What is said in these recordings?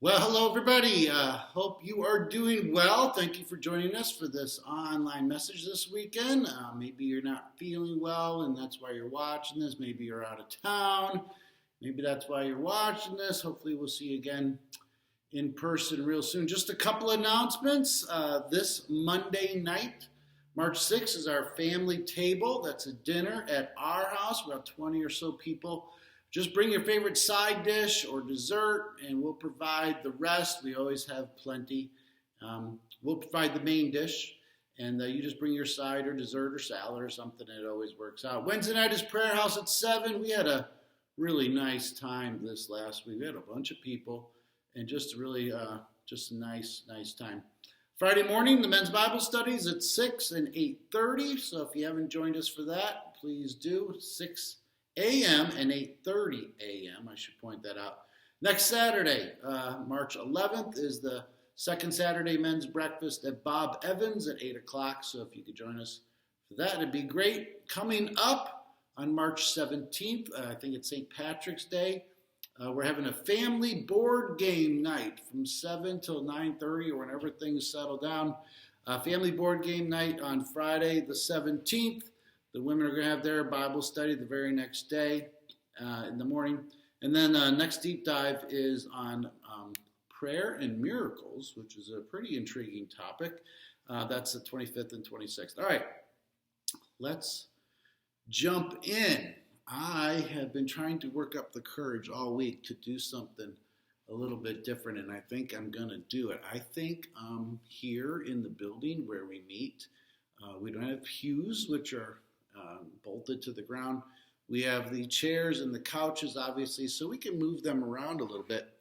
Well, hello, everybody. Hope you are doing well. Thank you for joining us for this online message this weekend. Maybe you're not feeling well, and that's why you're watching this. Maybe you're out of town. Maybe that's why you're watching this. Hopefully, we'll see you again in person real soon. Just a couple announcements. This Monday night, March 6th, is our family table. That's a dinner at our house. We have 20 or so people. Just bring your favorite side dish or dessert, and we'll provide the rest. We always have plenty. We'll provide the main dish, and you just bring your side or dessert or salad or something, and it always works out. Wednesday night is prayer house at 7. We had a really nice time this last week. We had a bunch of people, and just really just a nice time. Friday morning, the men's Bible studies at 6 and 8:30. So if you haven't joined us for that, please do. 6 a.m. and 8:30 a.m. I should point that out. Next Saturday, March 11th, is the second Saturday men's breakfast at Bob Evans at 8 o'clock. So if you could join us for that, it'd be great. Coming up on March 17th, I think it's St. Patrick's Day, we're having a family board game night from 7 till 9:30 or whenever things settle down. Family board game night on Friday the 17th. The women are going to have their Bible study the very next day in the morning. And then next deep dive is on prayer and miracles, which is a pretty intriguing topic. That's the 25th and 26th. All right, let's jump in. I have been trying to work up the courage all week to do something a little bit different, and I think I'm going to do it. I think here in the building where we meet, we don't have pews, which are bolted to the ground. We have the chairs and the couches, obviously, so we can move them around a little bit.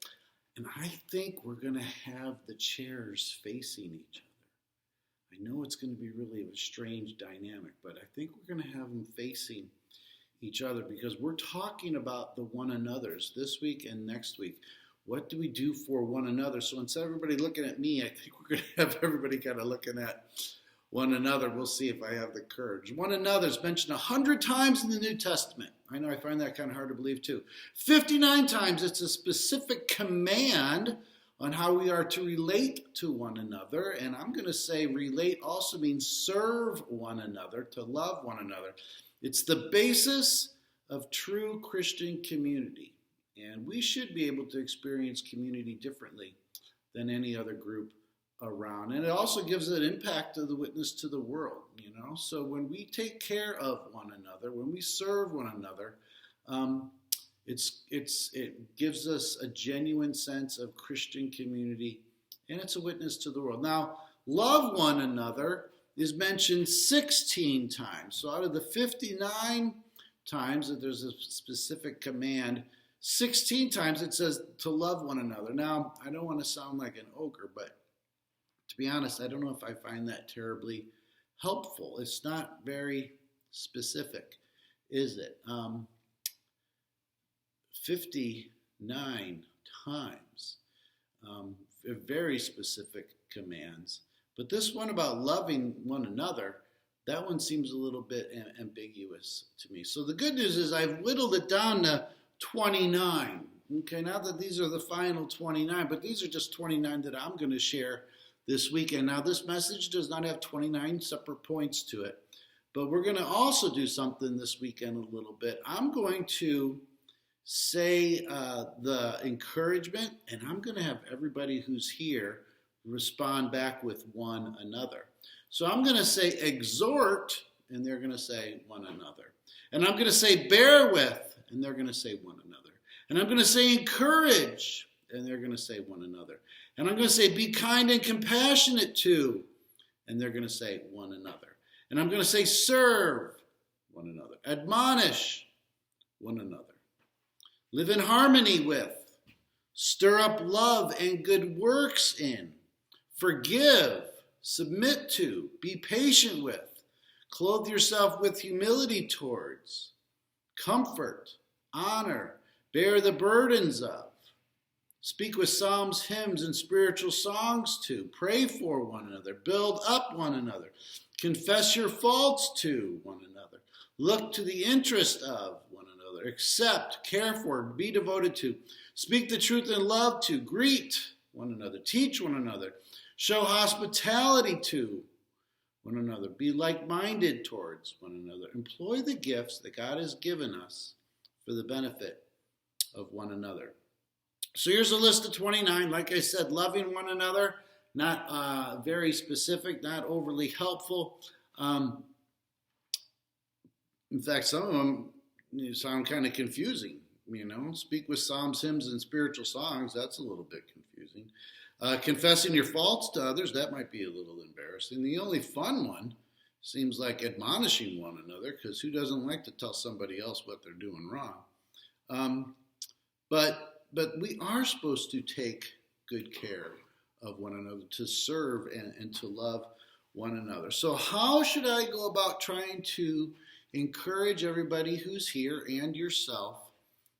And I think we're going to have the chairs facing each other. I know it's going to be really a strange dynamic, but I think we're going to have them facing each other because we're talking about the one another's this week and next week. What do we do for one another? So instead of everybody looking at me, I think we're going to have everybody kind of looking at one another. We'll see if I have the courage. One another is mentioned 100 times in the New Testament. I know I find that kind of hard to believe too. 59 times it's a specific command on how we are to relate to one another. And I'm going to say relate also means serve one another, to love one another. It's the basis of true Christian community. And we should be able to experience community differently than any other group around. And it also gives an impact to the witness to the world, So when we take care of one another, when we serve one another, it gives us a genuine sense of Christian community, and it's a witness to the world. Now, love one another is mentioned 16 times. So out of the 59 times that there's a specific command, 16 times it says to love one another. Now, I don't want to sound like an ogre, but to be honest, I don't know if I find that terribly helpful. It's not very specific, is it? 59 times, very specific commands. But this one about loving one another, that one seems a little bit ambiguous to me. So the good news is I've whittled it down to 29. Okay, not that these are the final 29, but these are just 29 that I'm going to share this weekend. Now, this message does not have 29 separate points to it, but we're going to also do something this weekend a little bit. I'm going to say the encouragement, and I'm going to have everybody who's here respond back with one another. So I'm going to say exhort, and they're going to say one another. And I'm going to say bear with, and they're going to say one another. And I'm going to say encourage, and they're going to say one another. And I'm going to say be kind and compassionate to, and they're going to say one another. And I'm going to say serve one another. Admonish one another. Live in harmony with. Stir up love and good works in. Forgive. Submit to. Be patient with. Clothe yourself with humility towards. Comfort. Honor. Bear the burdens of. Speak with psalms, hymns, and spiritual songs to. Pray for one another. Build up one another. Confess your faults to one another. Look to the interest of one another. another, accept, care for, be devoted to, speak the truth in love to, greet one another, teach one another, show hospitality to one another, be like-minded towards one another, employ the gifts that God has given us for the benefit of one another. So here's a list of 29. Like I said, loving one another, not very specific, not overly helpful. In fact, some of them sound kind of confusing. Speak with psalms, hymns, and spiritual songs. That's a little bit confusing. Confessing your faults to others, that might be a little embarrassing. The only fun one seems like admonishing one another, because who doesn't like to tell somebody else what they're doing wrong? But we are supposed to take good care of one another, to serve and to love one another. So how should I go about trying to encourage everybody who's here and yourself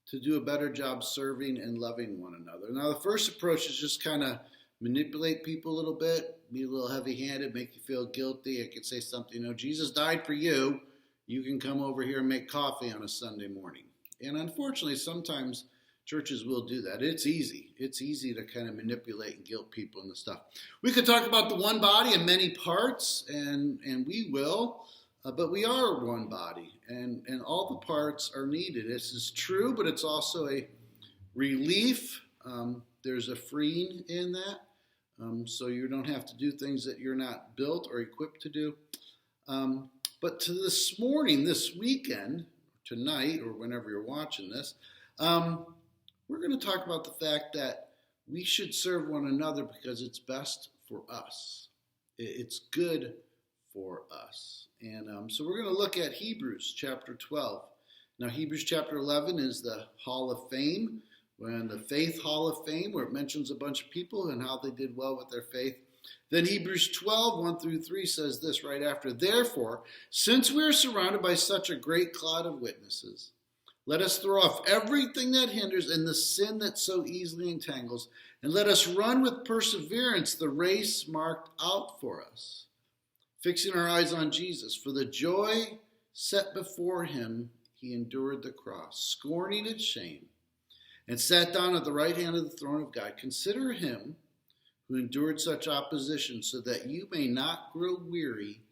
to do a better job serving and loving one another? Now, the first approach is just kind of manipulate people a little bit, be a little heavy-handed, make you feel guilty. I could say something, Jesus died for you. You can come over here and make coffee on a Sunday morning. And unfortunately, sometimes churches will do that. It's easy. It's easy to kind of manipulate and guilt people and the stuff. We could talk about the one body in many parts, and we will. But we are one body, and all the parts are needed. This is true, but it's also a relief. There's a freeing in that, so you don't have to do things that you're not built or equipped to do. But to this morning, this weekend, tonight, or whenever you're watching this, we're going to talk about the fact that we should serve one another because it's best for us. It's good for us. And so we're going to look at Hebrews chapter 12. Now, Hebrews chapter 11 is the Hall of Fame, when the Faith Hall of Fame, where it mentions a bunch of people and how they did well with their faith. Then Hebrews 12, 1 through 3 says this right after, "Therefore, since we are surrounded by such a great cloud of witnesses, let us throw off everything that hinders and the sin that so easily entangles, and let us run with perseverance the race marked out for us, fixing our eyes on Jesus. For the joy set before him, he endured the cross, scorning its shame, and sat down at the right hand of the throne of God. Consider him who endured such opposition, so that you may not grow weary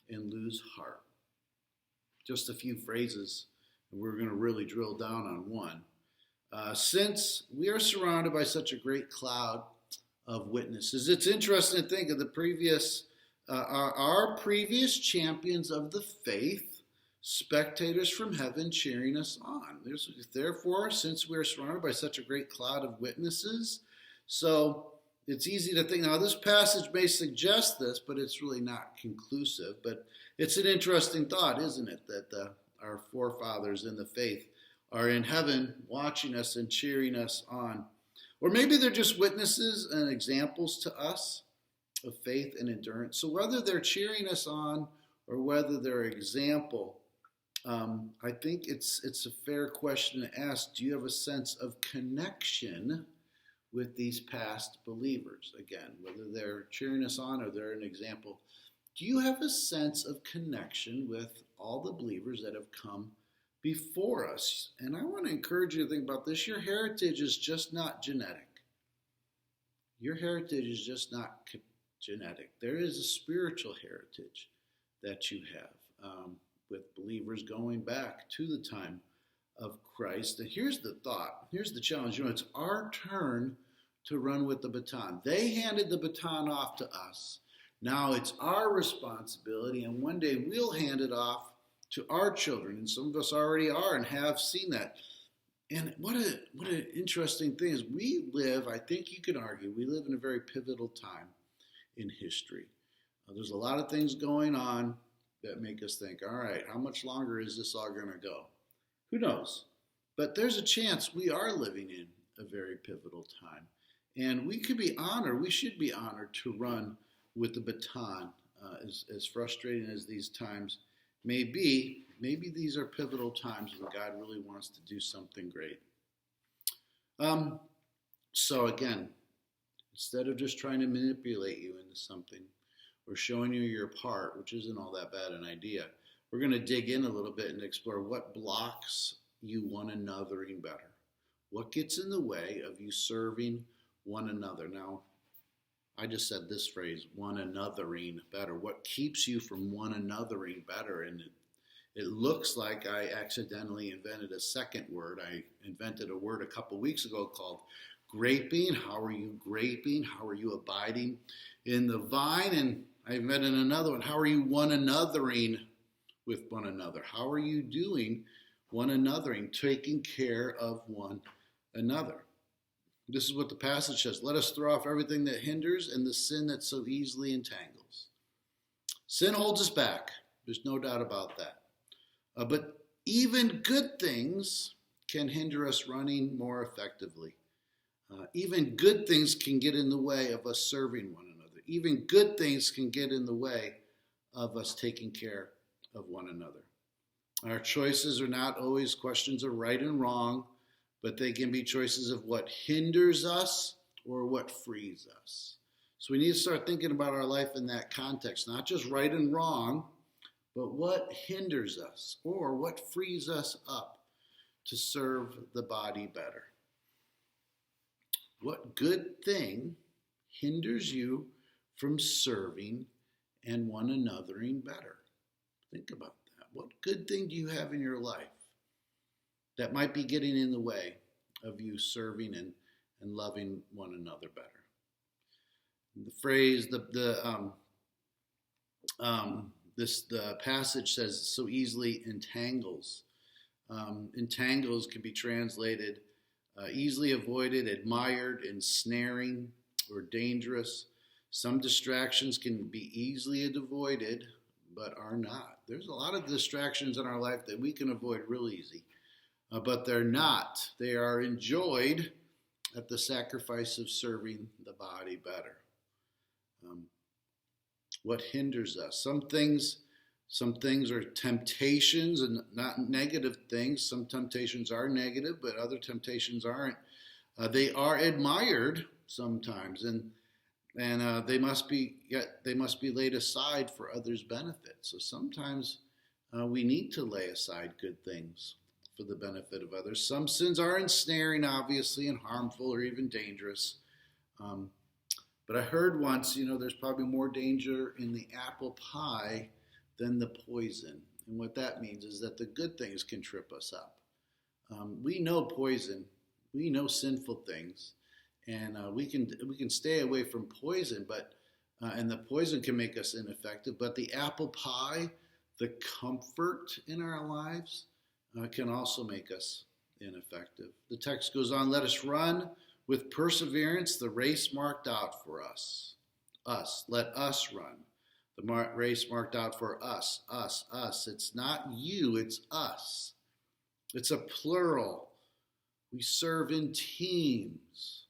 and lose heart." Just a few phrases, and we're going to really drill down on one. Since we are surrounded by such a great cloud of witnesses, it's interesting to think of the previous, our previous champions of the faith, spectators from heaven cheering us on. Therefore, since we are surrounded by such a great cloud of witnesses, so it's easy to think, now this passage may suggest this, but it's really not conclusive. But it's an interesting thought, isn't it, that our forefathers in the faith are in heaven watching us and cheering us on. Or maybe they're just witnesses and examples to us of faith and endurance. So whether they're cheering us on or whether they're an example, I think it's a fair question to ask. Do you have a sense of connection with these past believers? Again, whether they're cheering us on or they're an example, do you have a sense of connection with all the believers that have come before us? And I want to encourage you to think about this. Your heritage is just not genetic. Your heritage is just not genetic. There is a spiritual heritage that you have with believers going back to the time of Christ. And here's the thought, here's the challenge. It's our turn to run with the baton. They handed the baton off to us. Now it's our responsibility, and one day we'll hand it off to our children. And some of us already are and have seen that. And what an interesting thing is, we live, I think you could argue, we live in a very pivotal time in history. There's a lot of things going on that make us think, all right, how much longer is this all going to go? Who knows? But there's a chance we are living in a very pivotal time. And we could be honored, we should be honored to run with the baton. As frustrating as these times may be, maybe these are pivotal times when God really wants to do something great. So again, instead of just trying to manipulate you into something or showing you your part, which isn't all that bad an idea, we're going to dig in a little bit and explore what blocks you one anothering better? What gets in the way of you serving one another? Now, I just said this phrase, one anothering better. What keeps you from one anothering better? And it looks like I accidentally invented a second word. I invented a word a couple weeks ago called graping. How are you graping? How are you abiding in the vine? And I invented another one. How are you one anothering with one another? How are you doing one anothering, taking care of one another? This is what the passage says. Let us throw off everything that hinders and the sin that so easily entangles. Sin holds us back. There's no doubt about that. But even good things can hinder us running more effectively. Even good things can get in the way of us serving one another. Even good things can get in the way of us taking care of one another. Our choices are not always questions of right and wrong, but they can be choices of what hinders us or what frees us. So we need to start thinking about our life in that context, not just right and wrong, but what hinders us or what frees us up to serve the body better. What good thing hinders you from serving and one anothering better? Think about that. What good thing do you have in your life that might be getting in the way of you serving and loving one another better? The phrase, the passage says so easily entangles. Entangles can be translated easily avoided, admired, ensnaring, or dangerous. Some distractions can be easily avoided, but are not. There's a lot of distractions in our life that we can avoid real easy, but they're not. They are enjoyed at the sacrifice of serving the body better. What hinders us? Some things are temptations and not negative things. Some temptations are negative, but other temptations aren't. They are admired sometimes, and they must be laid aside for others' benefit. So sometimes we need to lay aside good things for the benefit of others. Some sins are ensnaring, obviously, and harmful or even dangerous. But I heard once, there's probably more danger in the apple pie than the poison. And what that means is that the good things can trip us up. We know poison, we know sinful things, and we can stay away from poison, and the poison can make us ineffective. But the apple pie, the comfort in our lives, can also make us ineffective. The text goes on, let us run with perseverance the race marked out for us. Let us run the race marked out for us. It's not you, it's us. It's a plural. We serve in teams.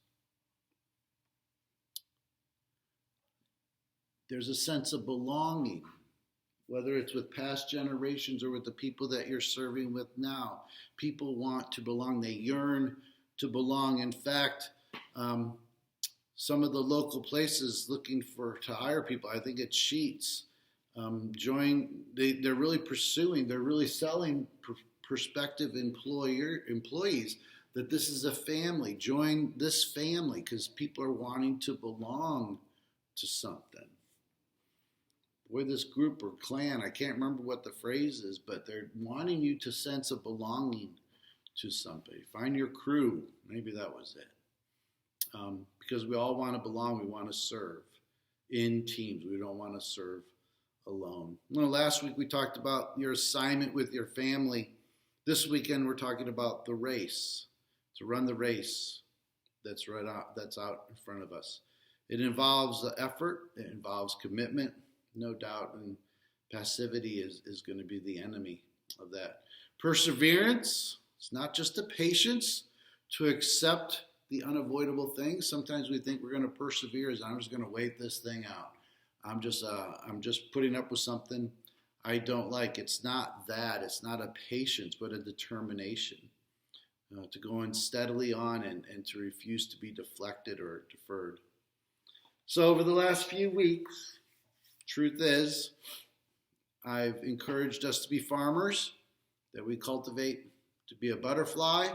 There's a sense of belonging, whether it's with past generations or with the people that you're serving with now. People want to belong. They yearn to belong. In fact, some of the local places looking to hire people, I think it's Sheets, they're really pursuing, they're really selling prospective employees that this is a family. Join this family because people are wanting to belong to something. Boy, this group or clan, I can't remember what the phrase is, but they're wanting you to sense a belonging to somebody. Find your crew. Maybe that was it. Because we all want to belong. We want to serve in teams. We don't want to serve alone. Last week we talked about your assignment with your family. This weekend we're talking about the race, to run the race that's out in front of us. It involves effort. It involves commitment. No doubt, and passivity is going to be the enemy of that. Perseverance, it's not just a patience to accept the unavoidable things. Sometimes we think we're going to persevere as I'm just going to wait this thing out. I'm just putting up with something I don't like. It's not that. It's not a patience, but a determination to go on steadily on and to refuse to be deflected or deferred. So over the last few weeks, truth is, I've encouraged us to be farmers, that we cultivate To be a butterfly,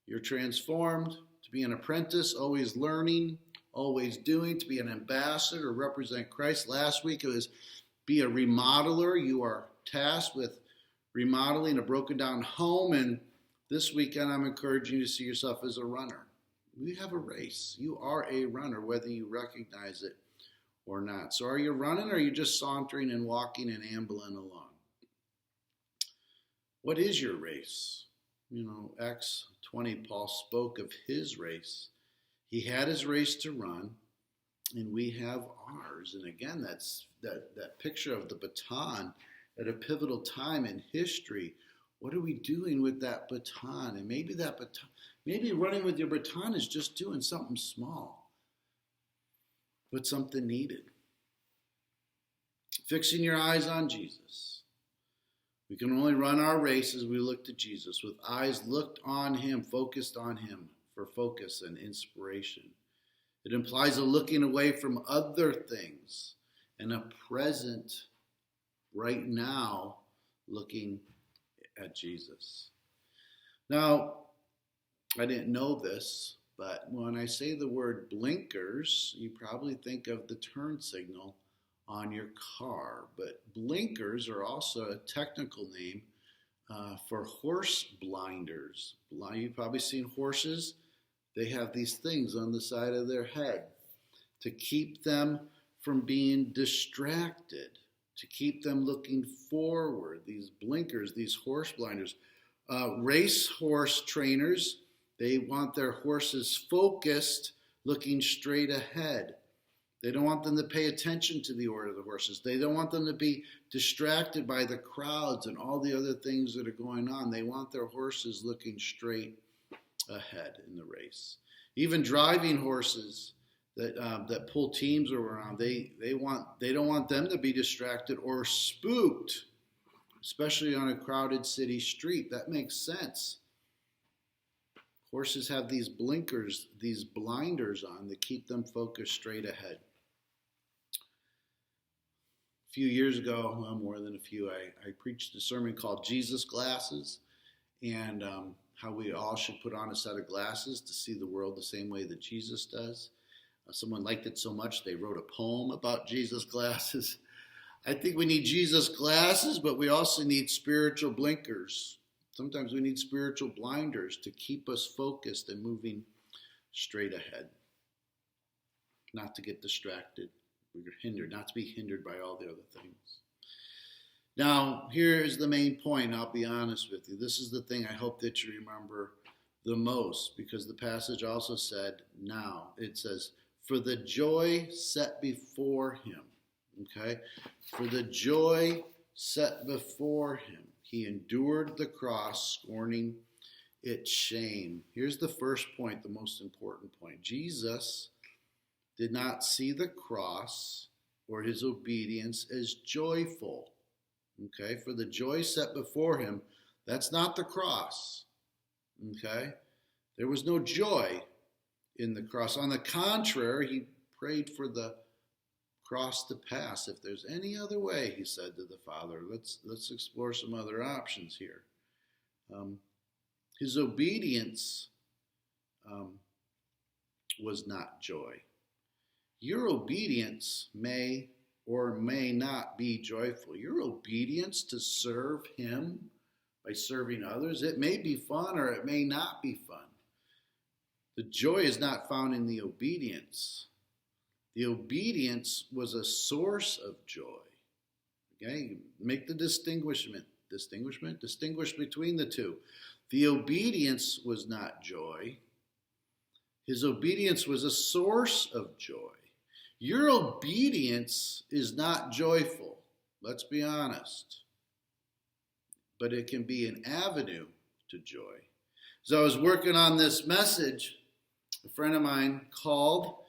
you're transformed. To be an apprentice, always learning, always doing. To be an ambassador, represent Christ. Last week it was be a remodeler. You are tasked with remodeling a broken down home. And this weekend I'm encouraging you to see yourself as a runner. We have a race. You are a runner, whether you recognize it or not. So are you running, or are you just sauntering and walking and ambling along? What is your race? Acts 20, Paul spoke of his race. He had his race to run, and we have ours. And again, that's that picture of the baton at a pivotal time in history. What are we doing with that baton? And maybe running with your baton is just doing something small, but something needed. Fixing your eyes on Jesus. We can only run our race as we look to Jesus, with eyes looked on him, focused on him for focus and inspiration. It implies a looking away from other things and a present, right now, looking at Jesus. Now, I didn't know this, but when I say the word blinkers, you probably think of the turn signal on your car. But blinkers are also a technical name for horse blinders. You've probably seen horses. They have these things on the side of their head to keep them from being distracted, to keep them looking forward. These blinkers, these horse blinders. Racehorse trainers, they want their horses focused, looking straight ahead. They don't want them to pay attention to the order of the horses. They don't want them to be distracted by the crowds and all the other things that are going on. They want their horses looking straight ahead in the race. Even driving horses that pull teams around, they don't want them to be distracted or spooked, especially on a crowded city street. That makes sense. Horses have these blinkers, these blinders on that keep them focused straight ahead. A few years ago, well, more than a few, I preached a sermon called Jesus Glasses, and how we all should put on a set of glasses to see the world the same way that Jesus does. Someone liked it so much they wrote a poem about Jesus glasses. I think we need Jesus glasses, but we also need spiritual blinkers. Sometimes we need spiritual blinders to keep us focused and moving straight ahead. Not to get distracted. We're hindered, not to be hindered by all the other things. Now, here is the main point, I'll be honest with you. This is the thing I hope that you remember the most, because the passage also said, now, it says, for the joy set before him. Okay? For the joy set before him, he endured the cross, scorning its shame. Here's the first point, the most important point. Jesus did not see the cross or his obedience as joyful. Okay? For the joy set before him, that's not the cross. Okay? There was no joy in the cross. On the contrary, he prayed for the cross to pass. If there's any other way, he said to the Father, let's explore some other options here. His obedience was not joy. Your obedience may or may not be joyful. Your obedience to serve him by serving others, it may be fun or it may not be fun. The joy is not found in the obedience. The obedience was a source of joy. Okay, make the distinguish between the two. The obedience was not joy. His obedience was a source of joy. Your obedience is not joyful, let's be honest. But it can be an avenue to joy. As I was working on this message, a friend of mine called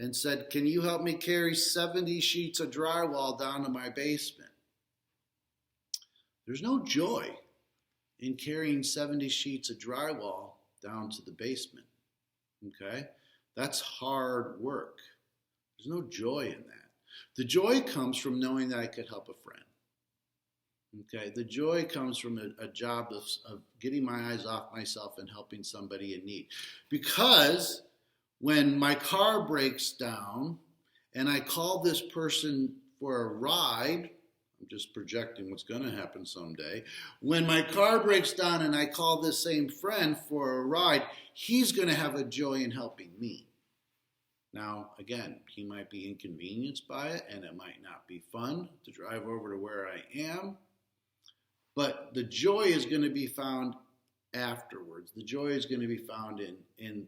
and said, can you help me carry 70 sheets of drywall down to my basement? There's no joy in carrying 70 sheets of drywall down to the basement. Okay? That's hard work. There's no joy in that. The joy comes from knowing that I could help a friend. Okay, the joy comes from a job of getting my eyes off myself and helping somebody in need. Because when my car breaks down and I call this person for a ride, I'm just projecting what's going to happen someday. When my car breaks down and I call this same friend for a ride, he's going to have a joy in helping me. Now, again, he might be inconvenienced by it and it might not be fun to drive over to where I am. But the joy is going to be found afterwards. The joy is going to be found in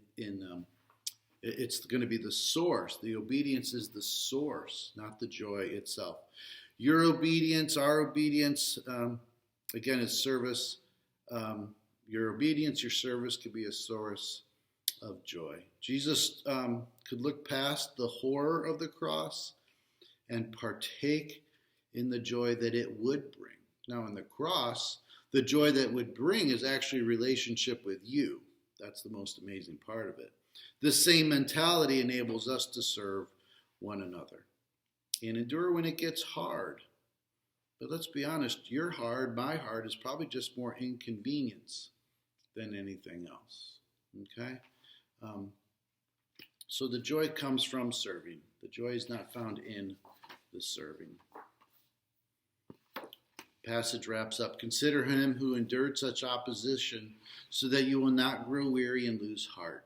it's going to be the source. The obedience is the source, not the joy itself. Your obedience, our obedience, again, is service. Your obedience, your service could be a source of joy. Jesus could look past the horror of the cross and partake in the joy that it would bring. Now, in the cross, the joy that would bring is actually a relationship with you. That's the most amazing part of it. This same mentality enables us to serve one another and endure when it gets hard. But let's be honest, your hard, my hard, is probably just more inconvenience than anything else. Okay? So the joy comes from serving. The joy is not found in the serving. Passage wraps up. Consider him who endured such opposition so that you will not grow weary and lose heart.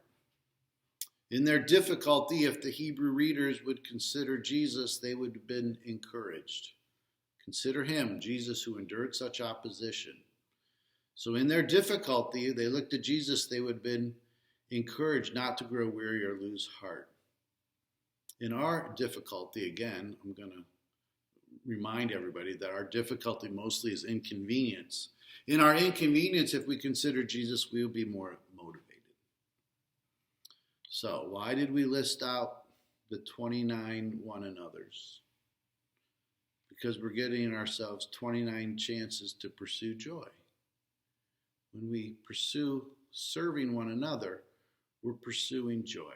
In their difficulty, if the Hebrew readers would consider Jesus, they would have been encouraged. Consider him, Jesus, who endured such opposition. So in their difficulty, they looked at Jesus, they would have been encouraged not to grow weary or lose heart. In our difficulty, again, I'm going to remind everybody that our difficulty mostly is inconvenience. In our inconvenience, if we consider Jesus, we will be more motivated. So, why did we list out the 29 one another's? Because we're getting ourselves 29 chances to pursue joy. When we pursue serving one another, we're pursuing joy.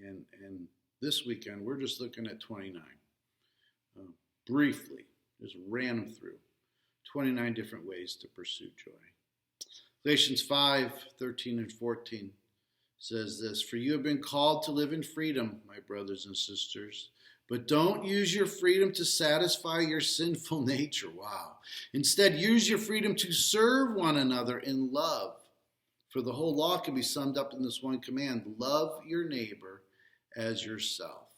And this weekend, we're just looking at 29. Briefly, just ran them through 29 different ways to pursue joy. Galatians 5:13 and 14 says this, "For you have been called to live in freedom, my brothers and sisters, but don't use your freedom to satisfy your sinful nature." Wow. Instead, use your freedom to serve one another in love. For the whole law can be summed up in this one command: love your neighbor as yourself.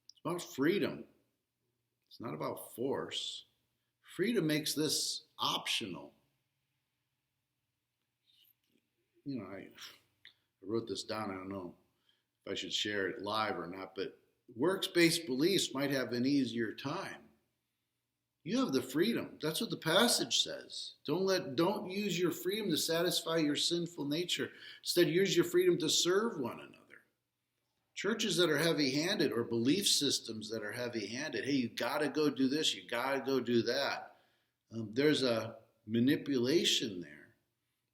It's about freedom. It's not about force. Freedom makes this optional. I wrote this down. I don't know if I should share it live or not, but works-based beliefs might have an easier time. You have the freedom. That's what the passage says. Don't use your freedom to satisfy your sinful nature. Instead, use your freedom to serve one another. Churches that are heavy-handed, or belief systems that are heavy-handed, hey, you got to go do this, you got to go do that. There's a manipulation there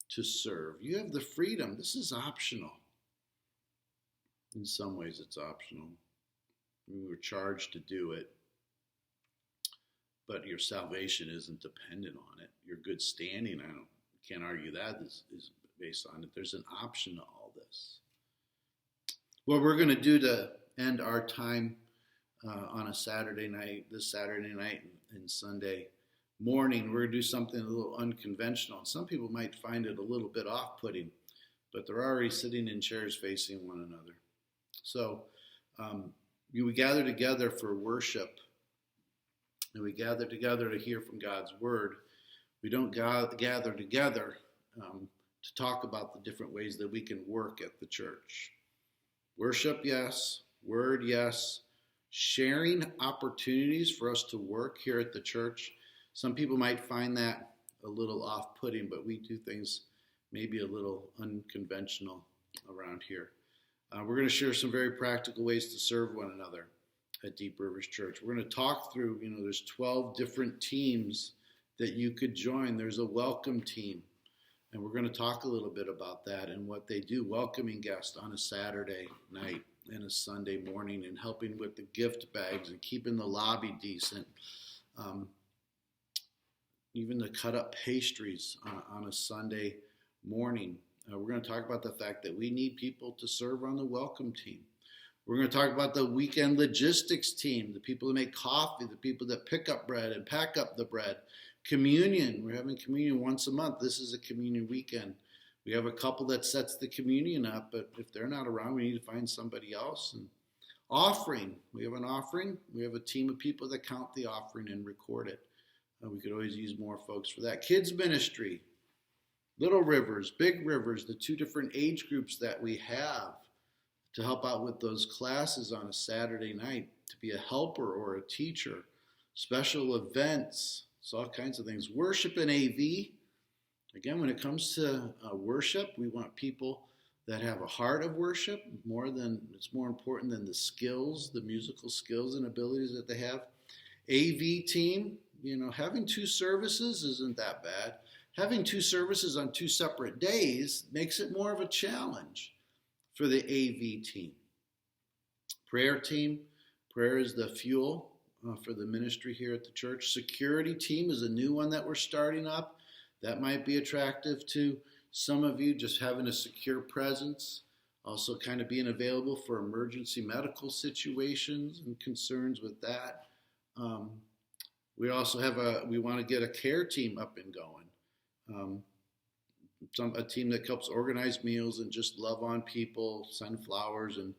to serve. You have the freedom. This is optional. In some ways, it's optional. We were charged to do it, but your salvation isn't dependent on it. Your good standing, can't argue that is based on it. There's an option to all this. What we're going to do to end our time on this Saturday night and Sunday morning, we're going to do something a little unconventional. Some people might find it a little bit off-putting, but they're already sitting in chairs facing one another. So we gather together for worship, and we gather together to hear from God's word. We don't gather together to talk about the different ways that we can work at the church. Worship, yes. Word, yes. Sharing opportunities for us to work here at the church. Some people might find that a little off-putting, but we do things maybe a little unconventional around here. We're going to share some very practical ways to serve one another at Deep Rivers Church. We're going to talk through, there's 12 different teams that you could join. There's a welcome team. And we're going to talk a little bit about that and what they do, welcoming guests on a Saturday night and a Sunday morning, and helping with the gift bags and keeping the lobby decent. even to cut up pastries on a Sunday morning. We're going to talk about the fact that we need people to serve on the welcome team. We're going to talk about the weekend logistics team, the people that make coffee, the people that pick up bread and pack up the bread. Communion, we're having communion once a month. This is a communion weekend. We have a couple that sets the communion up, but if they're not around, we need to find somebody else. And offering, we have an offering. We have a team of people that count the offering and record it. We could always use more folks for that. Kids ministry, Little Rivers, Big Rivers, the two different age groups that we have to help out with those classes on a Saturday night, to be a helper or a teacher, special events, it's all kinds of things. Worship and AV. Again, when it comes to worship, we want people that have a heart of worship. It's more important than the skills, the musical skills and abilities that they have. AV team, having two services isn't that bad. Having two services on two separate days makes it more of a challenge for the AV team. Prayer team, prayer is the fuel for the ministry here at the church. Security team is a new one that we're starting up. That might be attractive to some of you, just having a secure presence. Also kind of being available for emergency medical situations and concerns with that. We also have we want to get a care team up and going. A team that helps organize meals and just love on people, send flowers, and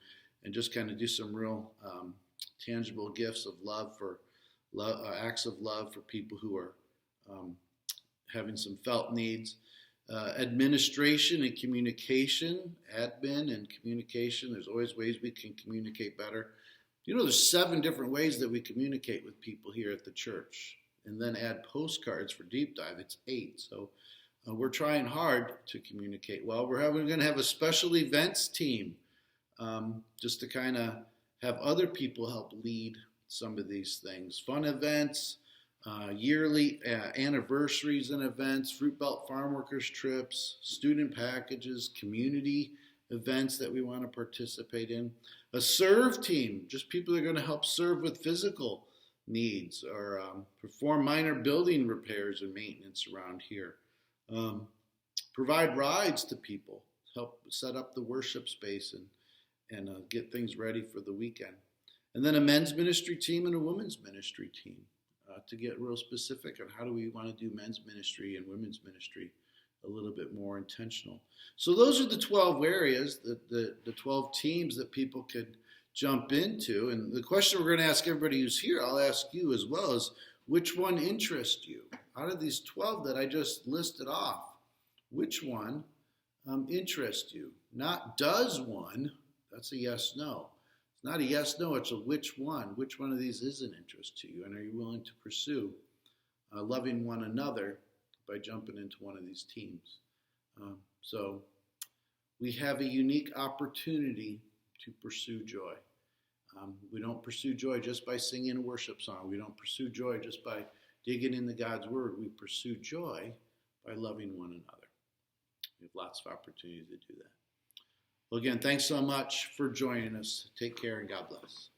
just kind of do some real tangible gifts of love acts of love for people who are having some felt needs. Administration and communication, admin and communication. There's always ways we can communicate better. There's 7 different ways that we communicate with people here at the church. And then add postcards for deep dive, it's 8. So we're trying hard to communicate well. We're going to have a special events team just to kind of have other people help lead some of these things. Fun events, yearly anniversaries and events, Fruit Belt Farm Workers trips, student packages, community events that we want to participate in. A serve team, just people that are going to help serve with physical needs or perform minor building repairs and maintenance around here. Provide rides to people, help set up the worship space and get things ready for the weekend. And then a men's ministry team and a women's ministry team to get real specific on how do we want to do men's ministry and women's ministry a little bit more intentional. So those are the 12 areas, the 12 teams that people could jump into. And the question we're going to ask everybody who's here, I'll ask you as well, is which one interests you? Out of these 12 that I just listed off, which one interests you? Not does one, that's a yes-no. It's not a yes-no, it's a which one. Which one of these is an interest to you? And are you willing to pursue loving one another by jumping into one of these teams? So we have a unique opportunity to pursue joy. We don't pursue joy just by singing a worship song. We don't pursue joy just by digging into God's word. We pursue joy by loving one another. We have lots of opportunities to do that. Well, again, thanks so much for joining us. Take care and God bless.